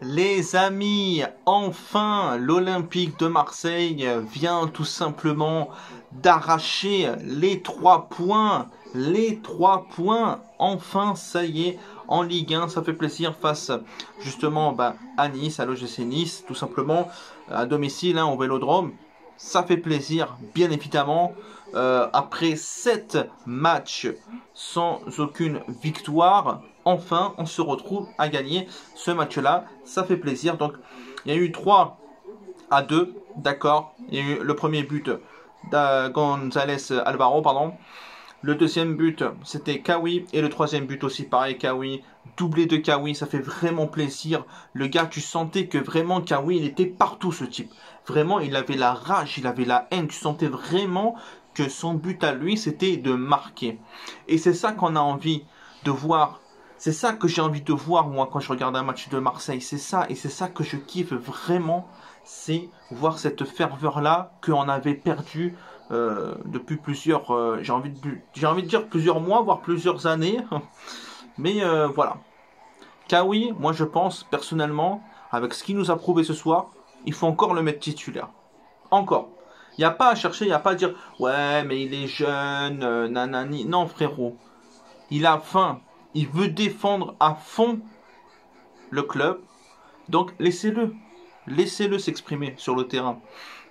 Les amis, enfin l'Olympique de Marseille vient tout simplement d'arracher les 3 points. Les 3 points, enfin ça y est, en Ligue 1, ça fait plaisir face justement à Nice, à l'OGC Nice, tout simplement, à domicile, au Vélodrome. Ça fait plaisir, bien évidemment. Après 7 matchs sans aucune victoire, enfin on se retrouve à gagner ce match-là. Ça fait plaisir. Donc il y a eu 3-2, d'accord. Il y a eu le premier but de González Alvaro, pardon. Le deuxième but, c'était Kawi. Et le troisième but aussi, pareil, Kawi. Doublé de Kawi, ça fait vraiment plaisir. Le gars, tu sentais que vraiment Kawi, il était partout, ce type. Vraiment, il avait la rage, il avait la haine. Tu sentais vraiment que son but à lui, c'était de marquer. Et c'est ça qu'on a envie de voir. C'est ça que j'ai envie de voir, moi, quand je regarde un match de Marseille. C'est ça, et c'est ça que je kiffe vraiment. C'est voir cette ferveur-là qu'on avait perdue depuis plusieurs, j'ai envie de dire plusieurs mois, voire plusieurs années. Mais voilà. Kawi, moi je pense personnellement, avec ce qu'il nous a prouvé ce soir, il faut encore le mettre titulaire. Encore. Il n'y a pas à chercher, il n'y a pas à dire ouais mais il est jeune, nanani. Non frérot. Il a faim. Il veut défendre à fond le club. Donc laissez-le. Laissez-le s'exprimer sur le terrain.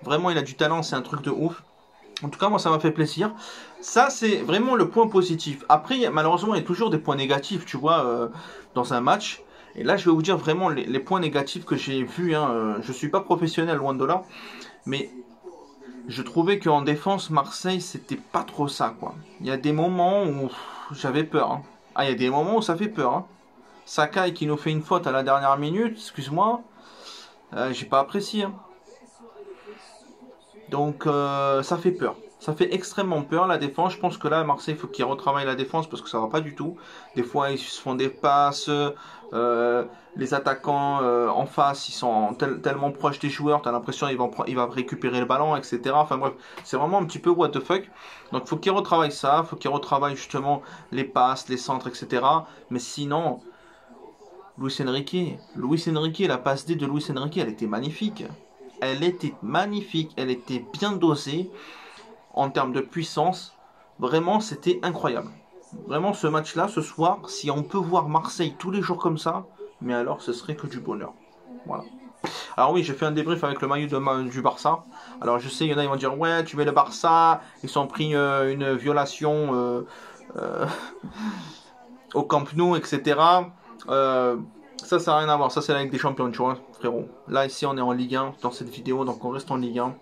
Vraiment il a du talent, c'est un truc de ouf. En tout cas, moi, ça m'a fait plaisir. Ça, c'est vraiment le point positif. Après, malheureusement, il y a toujours des points négatifs, tu vois, dans un match. Et là, je vais vous dire vraiment les points négatifs que j'ai vus. Je ne suis pas professionnel, loin de là. Mais je trouvais qu'en défense, Marseille, c'était pas trop ça, quoi. Il y a des moments où j'avais peur. Ah, il y a des moments où ça fait peur. Sakai qui nous fait une faute à la dernière minute, excuse-moi. J'ai pas apprécié. Donc ça fait peur. Ça fait extrêmement peur la défense. Je pense que là, Marseille, il faut qu'il retravaille la défense parce que ça va pas du tout. Des fois, ils se font des passes. Les attaquants en face, ils sont tellement proches des joueurs. Tu as l'impression qu'ils vont récupérer le ballon, etc. Enfin bref, c'est vraiment un petit peu what the fuck. Donc il faut qu'il retravaille ça. Il faut qu'il retravaille justement les passes, les centres, etc. Mais sinon, Luis Enrique, la passe D de Luis Enrique, elle était magnifique. Elle était magnifique, elle était bien dosée en termes de puissance. Vraiment, c'était incroyable. Vraiment, ce match-là, ce soir, si on peut voir Marseille tous les jours comme ça, mais alors ce serait que du bonheur. Voilà. Alors oui, j'ai fait un débrief avec le maillot du Barça. Alors je sais, il y en a, ils vont dire, ouais, tu mets le Barça, ils sont pris une violation au Camp Nou, etc. Ça n'a rien à voir, ça c'est la Ligue des Champions, tu vois, frérot. Là, ici, on est en Ligue 1 dans cette vidéo, donc on reste en Ligue 1.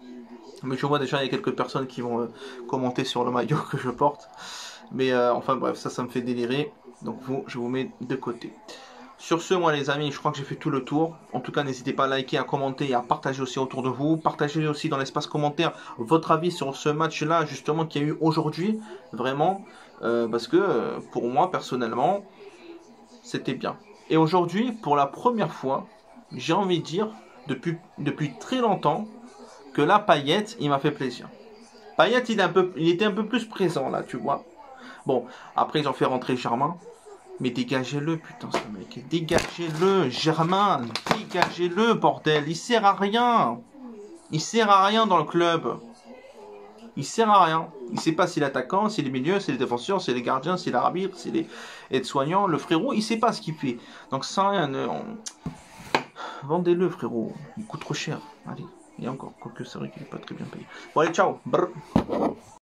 Mais je vois déjà, il y a quelques personnes qui vont commenter sur le maillot que je porte. Mais enfin bref, ça me fait délirer. Donc je vous mets de côté. Sur ce, moi les amis, je crois que j'ai fait tout le tour. En tout cas, n'hésitez pas à liker, à commenter et à partager aussi autour de vous. Partagez aussi dans l'espace commentaire votre avis sur ce match-là, justement, qu'il y a eu aujourd'hui. Vraiment, parce que pour moi, personnellement, c'était bien. Et aujourd'hui, pour la première fois, j'ai envie de dire, depuis très longtemps, que là, Payet, il m'a fait plaisir. Payet, il était un peu plus présent là, tu vois. Bon, après, ils ont fait rentrer Germain. Mais dégagez-le, putain, ce mec. Dégagez-le, Germain. Dégagez-le, bordel. Il sert à rien. Il sert à rien dans le club. Il sert à rien. Il sait pas si l'attaquant, si les milieux, si les défenseurs, si les gardiens, si l'arbitre, si les aides-soignants. Le frérot, il sait pas ce qu'il fait. Donc, ça, rien. Vendez-le, frérot. Il coûte trop cher. Allez. Et encore, quoique c'est vrai qu'il n'est pas très bien payé. Bon allez, ciao. Brr.